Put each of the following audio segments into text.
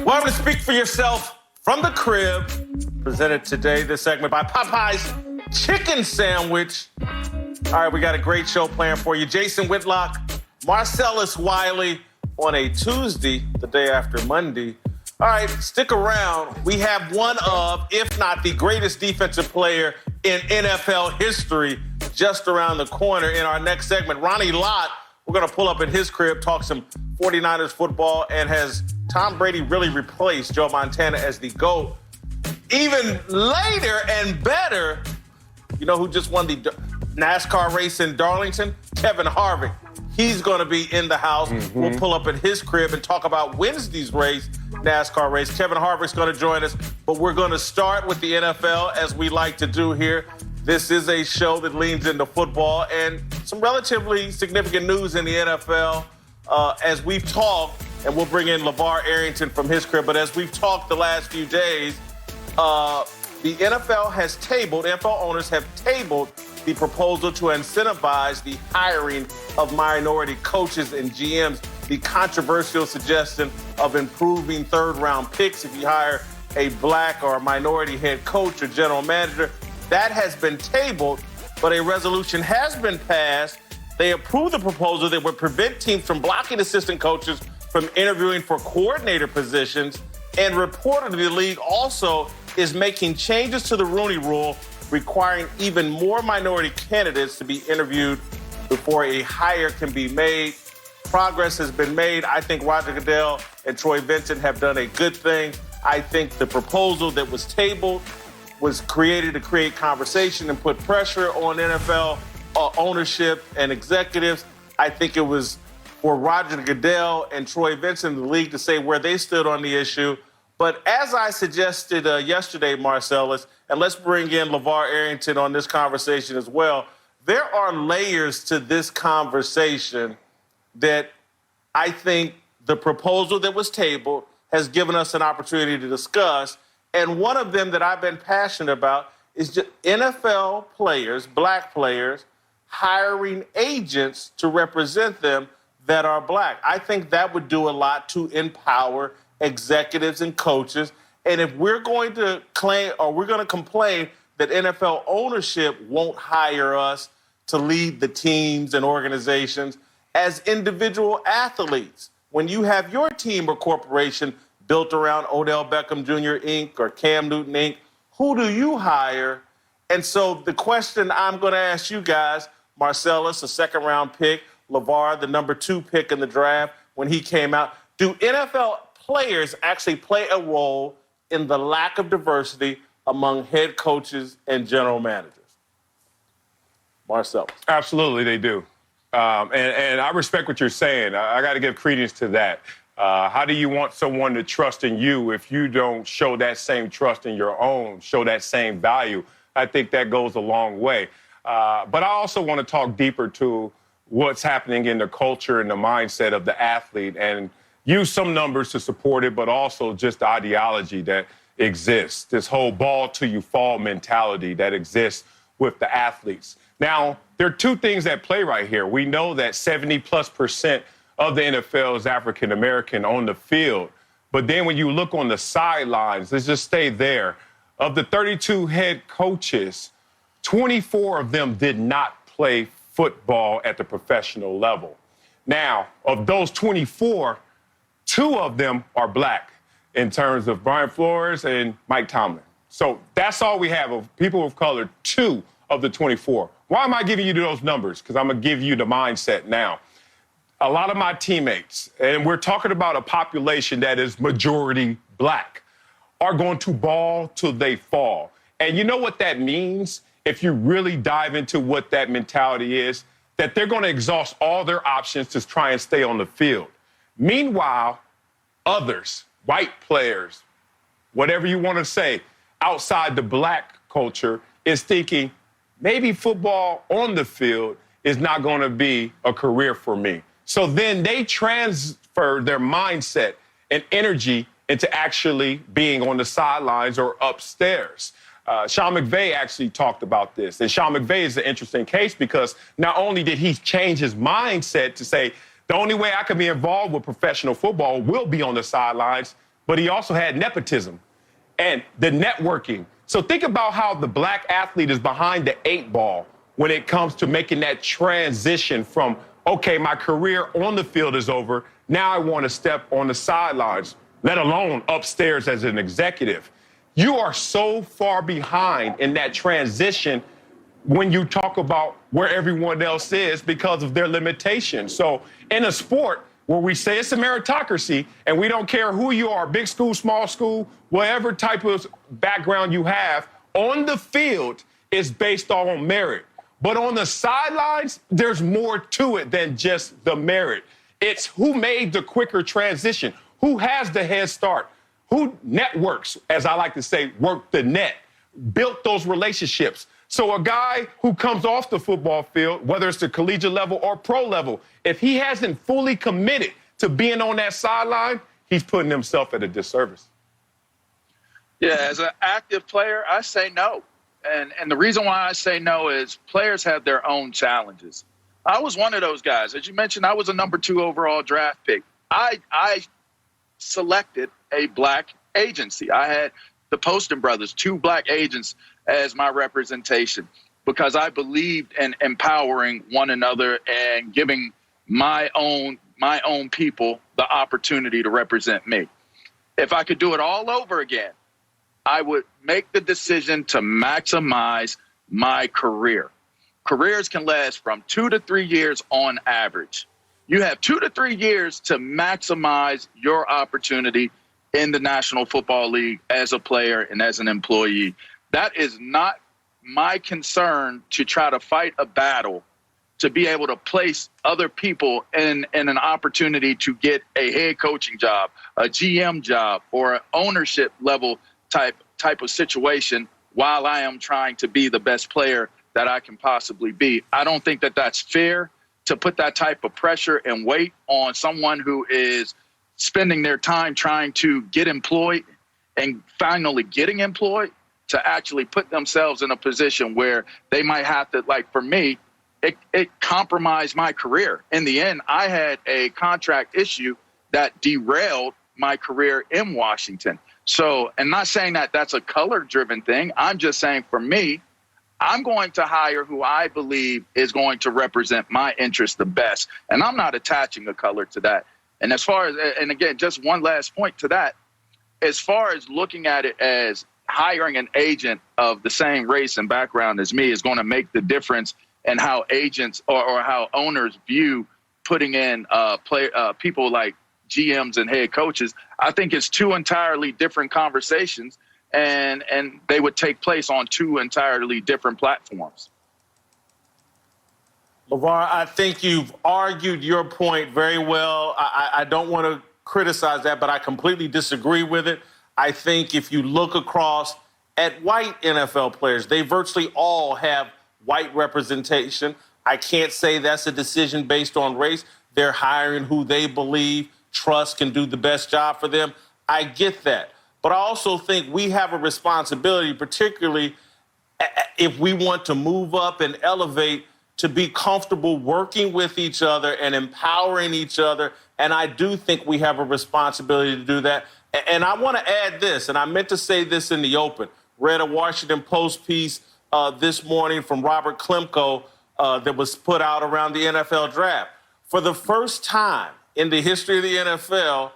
Welcome to Speak for Yourself from the Crib. Presented today, this segment by Popeye's Chicken Sandwich. All right, we got a great show planned for you. Jason Whitlock, Marcellus Wiley on a Tuesday, the day after Monday. All right, stick around. We have one of, if not the greatest defensive player in NFL history just around the corner in our next segment. Ronnie Lott, we're going to pull up at his crib, talk some 49ers football, and has Tom Brady really replaced Joe Montana as the GOAT? Even later and better, you know who just won the NASCAR race in Darlington? Kevin Harvick. He's going to be in the house. We'll pull up at his crib and talk about Wednesday's race, NASCAR race. Kevin Harvick's going to join us, but we're going to start with the NFL as we like to do here. This is a show that leans into football and some relatively significant news in the NFL as we've talked, and we'll bring in LeVar Arrington from his crib, but as we've talked the last few days, the NFL owners have tabled the proposal to incentivize the hiring of minority coaches and GMs, the controversial suggestion of improving third-round picks if you hire a black or a minority head coach or general manager. That has been tabled, but a resolution has been passed. They approved the proposal that would prevent teams from blocking assistant coaches from interviewing for coordinator positions, and reportedly the league also is making changes to the Rooney Rule, requiring even more minority candidates to be interviewed before a hire can be made. Progress has been made. I think Roger Goodell and Troy Vincent have done a good thing. I think the proposal that was tabled was created to create conversation and put pressure on NFL ownership and executives. I think it was for Roger Goodell and Troy Vincent in the league to say where they stood on the issue. But as I suggested yesterday, Marcellus, and let's bring in LeVar Arrington on this conversation as well, there are layers to this conversation that I think the proposal that was tabled has given us an opportunity to discuss. And one of them that I've been passionate about is just NFL players, black players, hiring agents to represent them that are black. I think that would do a lot to empower executives and coaches. And if we're going to claim or we're going to complain that NFL ownership won't hire us to lead the teams and organizations as individual athletes, when you have your team or corporation built around Odell Beckham Jr. Inc. or Cam Newton Inc., who do you hire? And so the question I'm going to ask you guys, Marcellus, a second-round pick, LeVar, the number 2 pick in the draft when he came out, do NFL players actually play a role in the lack of diversity among head coaches and general managers? Marcellus. Absolutely, they do. And I respect what you're saying. I got to give credence to that. How do you want someone to trust in you if you don't show that same trust in your own, show that same value? I think that goes a long way. But I also want to talk deeper to what's happening in the culture and the mindset of the athlete and use some numbers to support it, but also just the ideology that exists, this whole ball till you fall mentality that exists with the athletes. Now, there are two things at play right here. We know that 70+% of the NFL is African-American on the field. But then when you look on the sidelines, let's just stay there. Of the 32 head coaches, 24 of them did not play football at the professional level. Now, of those 24, 2 of them are black in terms of Brian Flores and Mike Tomlin. So that's all we have of people of color, 2 of the 24. Why am I giving you those numbers? Because I'm going to give you the mindset now. A lot of my teammates, and we're talking about a population that is majority black, are going to ball till they fall. And you know what that means? If you really dive into what that mentality is, that they're going to exhaust all their options to try and stay on the field. Meanwhile, others, white players, whatever you want to say, outside the black culture is thinking, maybe football on the field is not going to be a career for me. So then they transfer their mindset and energy into actually being on the sidelines or upstairs. Sean McVay actually talked about this. And Sean McVay is an interesting case because not only did he change his mindset to say, the only way I can be involved with professional football will be on the sidelines, but he also had nepotism and the networking. So think about how the black athlete is behind the 8 ball when it comes to making that transition from, okay, my career on the field is over. Now I want to step on the sidelines, let alone upstairs as an executive. You are so far behind in that transition when you talk about where everyone else is because of their limitations. So in a sport where we say it's a meritocracy and we don't care who you are, big school, small school, whatever type of background you have, on the field is based on merit. But on the sidelines, there's more to it than just the merit. It's who made the quicker transition, who has the head start, who networks, as I like to say, worked the net, built those relationships. So a guy who comes off the football field, whether it's the collegiate level or pro level, if he hasn't fully committed to being on that sideline, he's putting himself at a disservice. Yeah, as an active player, I say no. And the reason why I say no is players have their own challenges. I was one of those guys. As you mentioned, I was a number 2 overall draft pick. I selected a black agency. I had the Poston brothers, 2 black agents as my representation because I believed in empowering one another and giving my own people the opportunity to represent me. If I could do it all over again, I would make the decision to maximize my career. Careers can last from 2 to 3 years on average. You have 2 to 3 years to maximize your opportunity in the National Football League as a player and as an employee. That is not my concern to try to fight a battle to be able to place other people in an opportunity to get a head coaching job, a GM job, or an ownership level type of situation while I am trying to be the best player that I can possibly be. I don't think that that's fair to put that type of pressure and weight on someone who is spending their time trying to get employed and finally getting employed to actually put themselves in a position where they might have to, like for me, it compromised my career. In the end, I had a contract issue that derailed my career in Washington. So, and not saying that that's a color-driven thing. I'm just saying for me, I'm going to hire who I believe is going to represent my interests the best. And I'm not attaching a color to that. And as far as, and again, just one last point to that, as far as looking at it as hiring an agent of the same race and background as me is going to make the difference in how agents or how owners view putting in people like GMs and head coaches, I think it's 2 entirely different conversations, and they would take place on 2 entirely different platforms. LeVar, I think you've argued your point very well. I don't want to criticize that, but I completely disagree with it. I think if you look across at white NFL players, they virtually all have white representation. I can't say that's a decision based on race. They're hiring who they believe, trust can do the best job for them. I get that. But I also think we have a responsibility, particularly if we want to move up and elevate, to be comfortable working with each other and empowering each other. And I do think we have a responsibility to do that. And I want to add this, and I meant to say this in the open. Read a Washington Post piece this morning from Robert Klemko that was put out around the NFL draft. For the first time in the history of the NFL,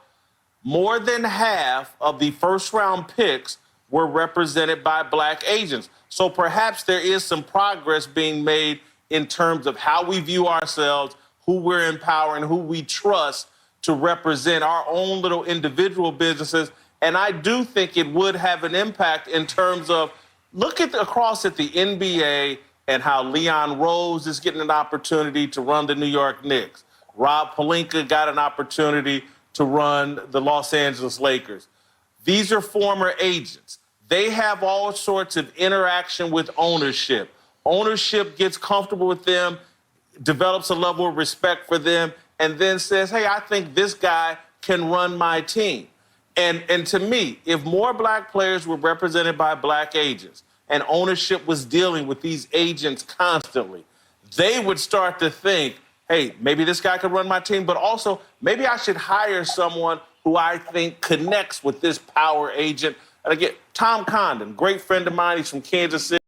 more than half of the first-round picks were represented by black agents. So perhaps there is some progress being made in terms of how we view ourselves, who we're empowering, who we trust to represent our own little individual businesses. And I do think it would have an impact in terms of look across at the NBA and how Leon Rose is getting an opportunity to run the New York Knicks. Rob Pelinka got an opportunity to run the Los Angeles Lakers. These are former agents. They have all sorts of interaction with ownership. Ownership gets comfortable with them, develops a level of respect for them, and then says, hey, I think this guy can run my team. And to me, if more black players were represented by black agents and ownership was dealing with these agents constantly, they would start to think, hey, maybe this guy could run my team, but also maybe I should hire someone who I think connects with this power agent. And again, Tom Condon, great friend of mine. He's from Kansas City.